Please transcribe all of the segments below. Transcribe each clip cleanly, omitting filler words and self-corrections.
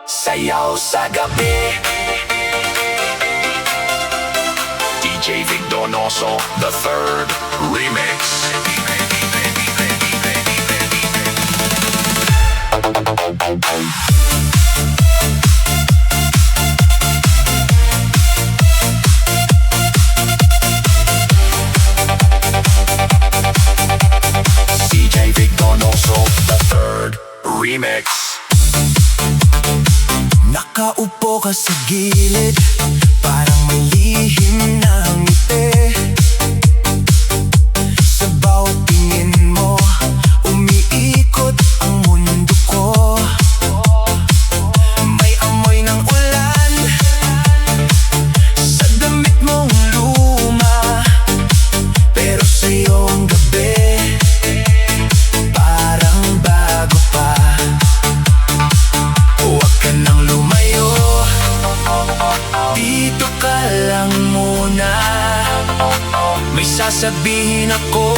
Sayaw sa gabi. DJ Vic Donoso, the third remix. DJ Vic Donoso, the third remix. Nakaupo ka sa gilid, parang may lihim na ngiti. Sa bawat tingin mo, umiikot ang mundo ko. May amoy ng ulan sa damit mong luma, pero sa iyong gabi parang bago pa. Huwag ka nang lumayo, dito ka lang muna. May sasabihin ako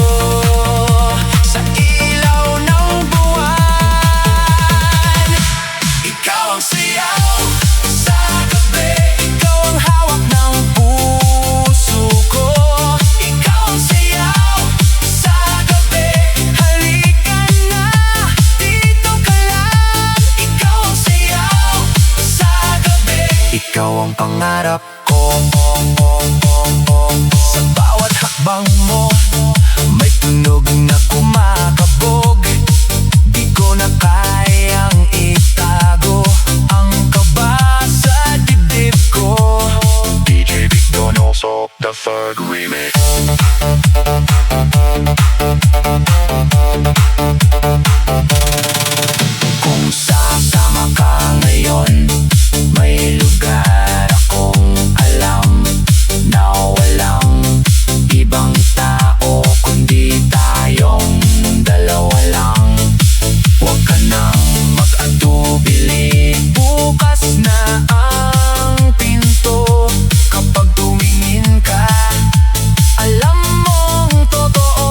sa ilaw ng buwan. Ikaw ang sayaw sa gabi, ikaw ang hawak ng puso ko. Ikaw ang sayaw sa gabi, halika na, dito ka lang. Ikaw ang sayaw sa gabi, ikaw ang pangarap ko. Sa bawat hakbang mo, may tunog na kumakabog. Di ko na kayang itago ang kaba sa dibdib ko. DJ Vic Donoso, the third remix. Kung sasama ka ngayon, may lugar akong alam na walang ibang tao kundi tayong dalawa lang. Huwag ka nang mag-atubili, bukas na ang pinto. Kapag tumingin ka, alam mong totoo.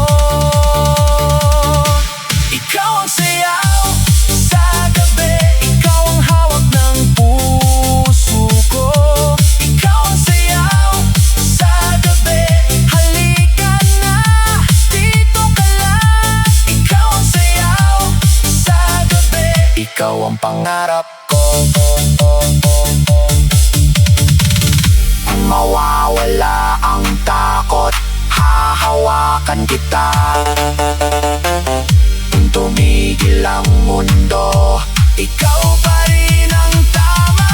Ikaw ang sayaw sa gabi, ikaw ang hawak ng puso ko. Ikaw ang sayaw sa gabi, halika na, dito ka lang. Ikaw ang sayaw sa gabi, ikaw ang pangarap ko. Kung mawawala ang takot, hahawakan kita. Kung tumigil ang mundo, ikaw pa rin ang tama.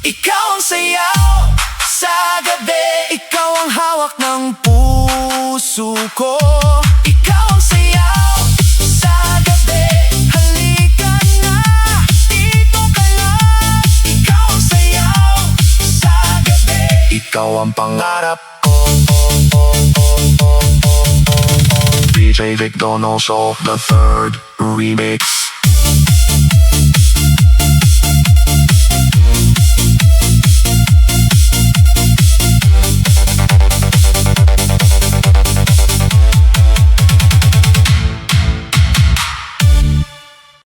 Ikaw ang sayaw sa gabi, ikaw ang hawak ng puso ko. Ikaw ang sayaw sa gabi, halika na, dito ka lang. Ikaw ang sayaw sa gabi, ikaw ang pangarap ko. DJ Vic Donoso, the third remix.